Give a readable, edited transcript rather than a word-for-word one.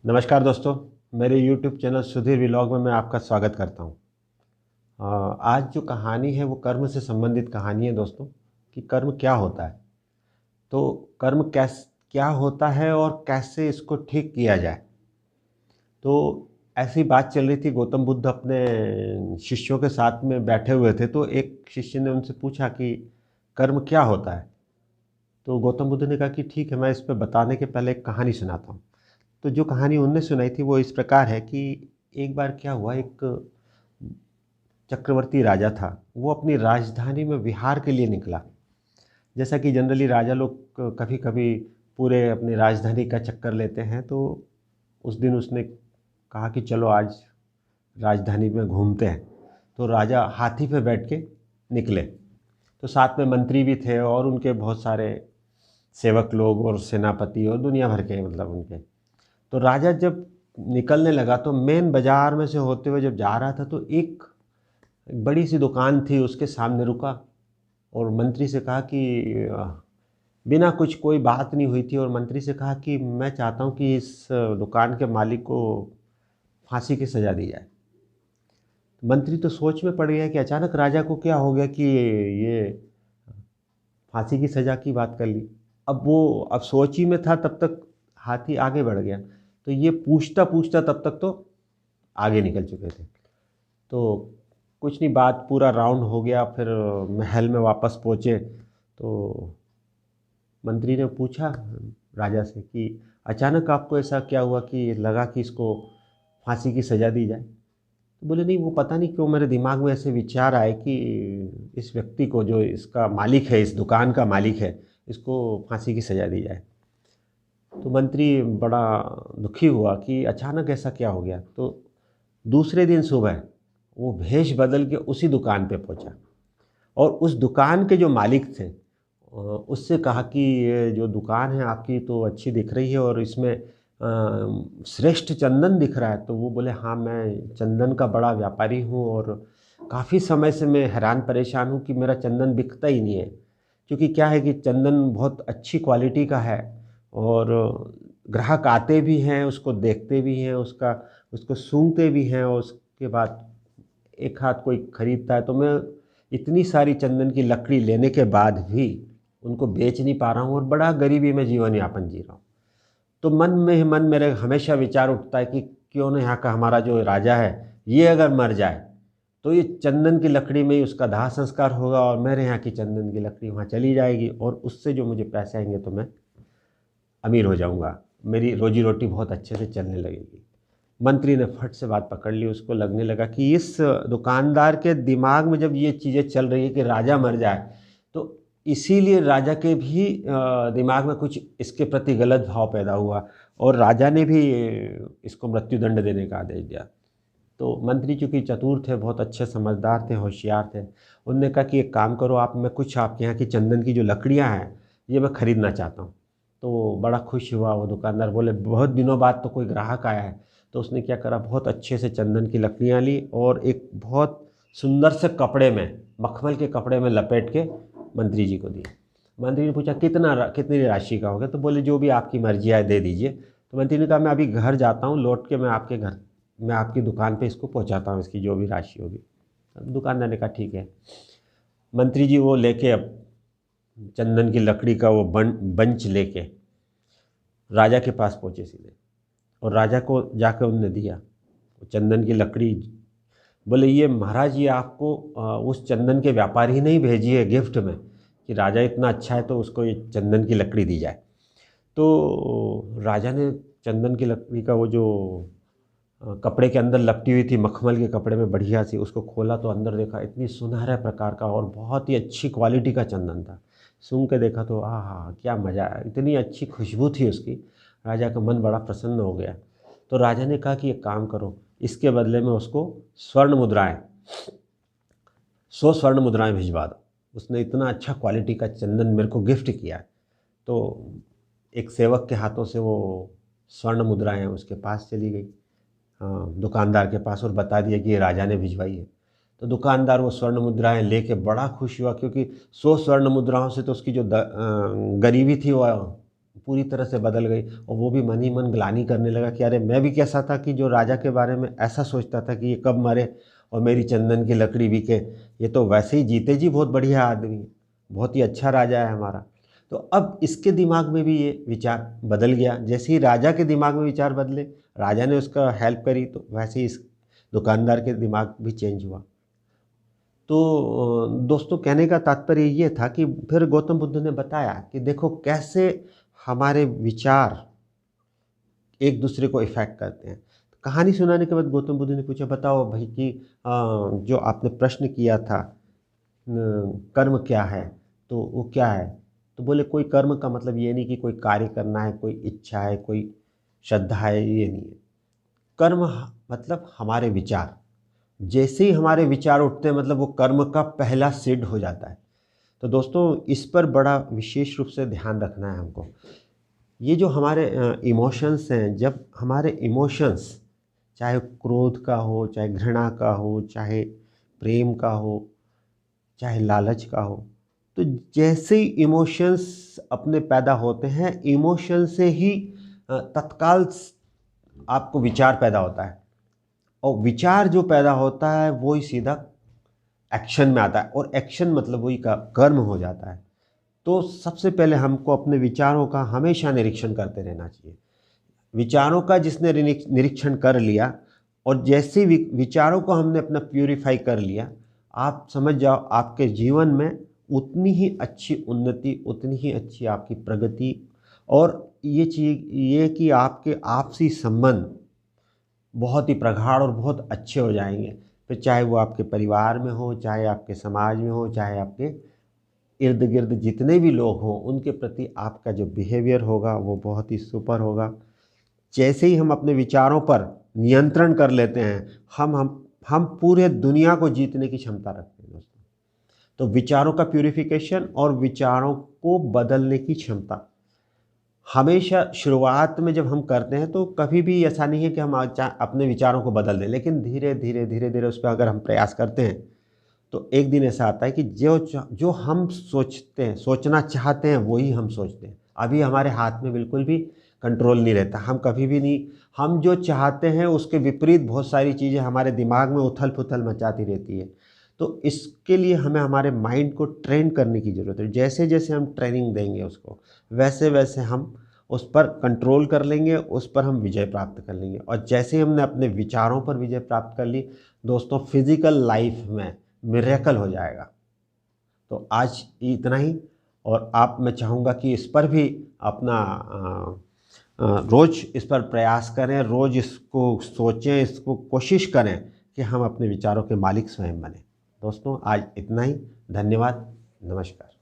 नमस्कार दोस्तों, मेरे YouTube चैनल सुधीर व्लॉग में मैं आपका स्वागत करता हूँ। आज जो कहानी है वो कर्म से संबंधित कहानी है दोस्तों, कि कर्म क्या होता है। तो कर्म क्या होता है और कैसे इसको ठीक किया जाए। तो ऐसी बात चल रही थी, गौतम बुद्ध अपने शिष्यों के साथ में बैठे हुए थे, तो एक शिष्य ने उनसे पूछा कि कर्म क्या होता है। तो गौतम बुद्ध ने कहा कि ठीक है, मैं इस पे बताने के पहले एक कहानी सुनाता हूँ। तो जो कहानी उनने सुनाई थी वो इस प्रकार है कि एक बार क्या हुआ, एक चक्रवर्ती राजा था। वो अपनी राजधानी में विहार के लिए निकला। जैसा कि जनरली राजा लोग कभी कभी पूरे अपनी राजधानी का चक्कर लेते हैं, तो उस दिन उसने कहा कि चलो आज राजधानी में घूमते हैं। तो राजा हाथी पे बैठ के निकले। तो साथ में मंत्री भी थे और उनके बहुत सारे सेवक लोग और सेनापति और दुनिया भर के, मतलब उनके। तो राजा जब निकलने लगा तो मेन बाजार में से होते हुए जब जा रहा था, तो एक बड़ी सी दुकान थी, उसके सामने रुका और मंत्री से कहा कि बिना कुछ कोई बात नहीं हुई थी, और मंत्री से कहा कि मैं चाहता हूँ कि इस दुकान के मालिक को फांसी की सज़ा दी जाए। मंत्री तो सोच में पड़ गया कि अचानक राजा को क्या हो गया कि ये फांसी की सज़ा की बात कर ली। अब सोच ही में था, तब तक हाथी आगे बढ़ गया। तो ये पूछता पूछता तब तक तो आगे निकल चुके थे। तो कुछ नहीं, बात पूरा राउंड हो गया। फिर महल में वापस पहुँचे तो मंत्री ने पूछा राजा से कि अचानक आपको ऐसा क्या हुआ कि लगा कि इसको फांसी की सज़ा दी जाए। तो बोले नहीं, वो पता नहीं क्यों मेरे दिमाग में ऐसे विचार आए कि इस व्यक्ति को, जो इसका मालिक है, इस दुकान का मालिक है, इसको फांसी की सज़ा दी जाए। तो मंत्री बड़ा दुखी हुआ कि अचानक ऐसा क्या हो गया। तो दूसरे दिन सुबह वो भेष बदल के उसी दुकान पे पहुंचा और उस दुकान के जो मालिक थे उससे कहा कि ये जो दुकान है आपकी तो अच्छी दिख रही है और इसमें श्रेष्ठ चंदन दिख रहा है। तो वो बोले हाँ, मैं चंदन का बड़ा व्यापारी हूँ और काफ़ी समय से मैं हैरान परेशान हूँ कि मेरा चंदन बिकता ही नहीं है। क्योंकि क्या है कि चंदन बहुत अच्छी क्वालिटी का है और ग्राहक आते भी हैं, उसको देखते भी हैं, उसको सूंघते भी हैं, और उसके बाद एक हाथ कोई खरीदता है। तो मैं इतनी सारी चंदन की लकड़ी लेने के बाद भी उनको बेच नहीं पा रहा हूँ और बड़ा गरीबी में जीवन यापन जी रहा हूँ। तो मन में ही मन मेरे हमेशा विचार उठता है कि क्यों ना यहाँ का हमारा जो राजा है, ये अगर मर जाए तो ये चंदन की लकड़ी में ही उसका दाह संस्कार होगा और मेरे यहाँ की चंदन की लकड़ी वहाँ चली जाएगी और उससे जो मुझे पैसे आएंगे तो मैं अमीर हो जाऊँगा, मेरी रोजी रोटी बहुत अच्छे से चलने लगेगी। मंत्री ने फट से बात पकड़ ली। उसको लगने लगा कि इस दुकानदार के दिमाग में जब ये चीज़ें चल रही है कि राजा मर जाए, तो इसीलिए राजा के भी दिमाग में कुछ इसके प्रति गलत भाव पैदा हुआ और राजा ने भी इसको मृत्युदंड देने का आदेश दिया। तो मंत्री चूँकि चतुर थे, बहुत अच्छे समझदार थे, होशियार थे, उनने कहा कि एक काम करो आप, मैं कुछ आपके यहाँ की चंदन की जो लकड़ियाँ हैं ये मैं ख़रीदना चाहता हूँ। तो बड़ा खुश हुआ वो दुकानदार। बोले बहुत दिनों बाद तो कोई ग्राहक आया है। तो उसने क्या करा, बहुत अच्छे से चंदन की लकड़ियाँ ली और एक बहुत सुंदर से कपड़े में, मखमल के कपड़े में लपेट के मंत्री जी को दी। मंत्री ने पूछा कितनी राशि का होगा। तो बोले जो भी आपकी मर्जी आए दे दीजिए। तो मंत्री ने कहा मैं अभी घर जाता हूँ, लौट के मैं आपकी दुकान पे इसको पहुँचाता हूँ, इसकी जो भी राशि होगी। दुकानदार ने कहा ठीक है। मंत्री जी वो लेके अब चंदन की लकड़ी का वो बंच लेके राजा के पास पहुँचे सीधे, और राजा को जाकर उनने दिया वो चंदन की लकड़ी। बोले ये महाराज, ये आपको उस चंदन के व्यापारी ने ही भेजी है गिफ्ट में, कि राजा इतना अच्छा है तो उसको ये चंदन की लकड़ी दी जाए। तो राजा ने चंदन की लकड़ी का वो जो कपड़े के अंदर लपटी हुई थी, मखमल के कपड़े में बढ़िया सी, उसको खोला तो अंदर देखा इतनी सुनहरे प्रकार का और बहुत ही अच्छी क्वालिटी का चंदन था। सूंघ के देखा तो आहा क्या मज़ा आया, इतनी अच्छी खुशबू थी उसकी। राजा का मन बड़ा प्रसन्न हो गया। तो राजा ने कहा कि एक काम करो, इसके बदले में उसको स्वर्ण मुद्राएं 100 स्वर्ण मुद्राएं भिजवा दो, उसने इतना अच्छा क्वालिटी का चंदन मेरे को गिफ्ट किया है। तो एक सेवक के हाथों से वो स्वर्ण मुद्राएं उसके पास चली गई, दुकानदार के पास, और बता दिया कि ये राजा ने भिजवाई है। तो दुकानदार वो स्वर्ण मुद्राएं लेके बड़ा खुश हुआ, क्योंकि 100 स्वर्ण मुद्राओं से तो उसकी जो गरीबी थी वो पूरी तरह से बदल गई और वो भी मन ही मन ग्लानि करने लगा कि अरे मैं भी कैसा था कि जो राजा के बारे में ऐसा सोचता था कि ये कब मरे और मेरी चंदन की लकड़ी बिके, ये तो वैसे ही जीते जी बहुत बढ़िया आदमी है, बहुत ही अच्छा राजा है हमारा। तो अब इसके दिमाग में भी ये विचार बदल गया। जैसे ही राजा के दिमाग में विचार बदले, राजा ने उसका हेल्प करी, तो वैसे ही इस दुकानदार के दिमाग भी चेंज हुआ। तो दोस्तों, कहने का तात्पर्य ये था कि फिर गौतम बुद्ध ने बताया कि देखो कैसे हमारे विचार एक दूसरे को इफ़ेक्ट करते हैं। कहानी सुनाने के बाद गौतम बुद्ध ने पूछा, बताओ भाई कि जो आपने प्रश्न किया था कर्म क्या है, तो वो क्या है? तो बोले कोई कर्म का मतलब ये नहीं कि कोई कार्य करना है, कोई इच्छा है, कोई श्रद्धा है, ये नहीं है। कर्म मतलब हमारे विचार। जैसे ही हमारे विचार उठते हैं मतलब वो कर्म का पहला सीड हो जाता है। तो दोस्तों, इस पर बड़ा विशेष रूप से ध्यान रखना है हमको। ये जो हमारे इमोशंस हैं, जब हमारे इमोशंस चाहे क्रोध का हो, चाहे घृणा का हो, चाहे प्रेम का हो, चाहे लालच का हो, तो जैसे ही इमोशंस अपने पैदा होते हैं, इमोशन से ही तत्काल आपको विचार पैदा होता है, और विचार जो पैदा होता है वो ही सीधा एक्शन में आता है, और एक्शन मतलब वही का कर्म हो जाता है। तो सबसे पहले हमको अपने विचारों का हमेशा निरीक्षण करते रहना चाहिए। विचारों का जिसने निरीक्षण कर लिया और जैसे विचारों को हमने अपना प्यूरिफाई कर लिया, आप समझ जाओ आपके जीवन में उतनी ही अच्छी उन्नति, उतनी ही अच्छी आपकी प्रगति, और ये चीज़ ये कि आपके आपसी संबंध बहुत ही प्रगाढ़ और बहुत अच्छे हो जाएंगे। फिर चाहे वो आपके परिवार में हो, चाहे आपके समाज में हो, चाहे आपके इर्द गिर्द जितने भी लोग हों, उनके प्रति आपका जो बिहेवियर होगा वो बहुत ही सुपर होगा। जैसे ही हम अपने विचारों पर नियंत्रण कर लेते हैं, हम पूरे दुनिया को जीतने की क्षमता रखते हैं दोस्तों। तो विचारों का प्यूरिफिकेशन और विचारों को बदलने की क्षमता हमेशा शुरुआत में जब हम करते हैं तो कभी भी ऐसा नहीं है कि हम अपने विचारों को बदल दें, लेकिन धीरे धीरे धीरे धीरे उस पर अगर हम प्रयास करते हैं तो एक दिन ऐसा आता है कि जो हम सोचते हैं, सोचना चाहते हैं, वही हम सोचते हैं। अभी हमारे हाथ में बिल्कुल भी कंट्रोल नहीं रहता। हम कभी भी नहीं, हम जो चाहते हैं उसके विपरीत बहुत सारी चीज़ें हमारे दिमाग में उथल पुथल मचाती रहती है। तो इसके लिए हमें हमारे माइंड को ट्रेन करने की ज़रूरत है। जैसे जैसे हम ट्रेनिंग देंगे उसको, वैसे वैसे हम उस पर कंट्रोल कर लेंगे, उस पर हम विजय प्राप्त कर लेंगे। और जैसे ही हमने अपने विचारों पर विजय प्राप्त कर ली दोस्तों, फिज़िकल लाइफ में मिरेकल हो जाएगा। तो आज इतना ही, और आप मैं चाहूँगा कि इस पर भी अपना रोज़ इस पर प्रयास करें, रोज़ इसको सोचें, इसको कोशिश करें कि हम अपने विचारों के मालिक स्वयं बने। दोस्तों, आज इतना ही। धन्यवाद। नमस्कार।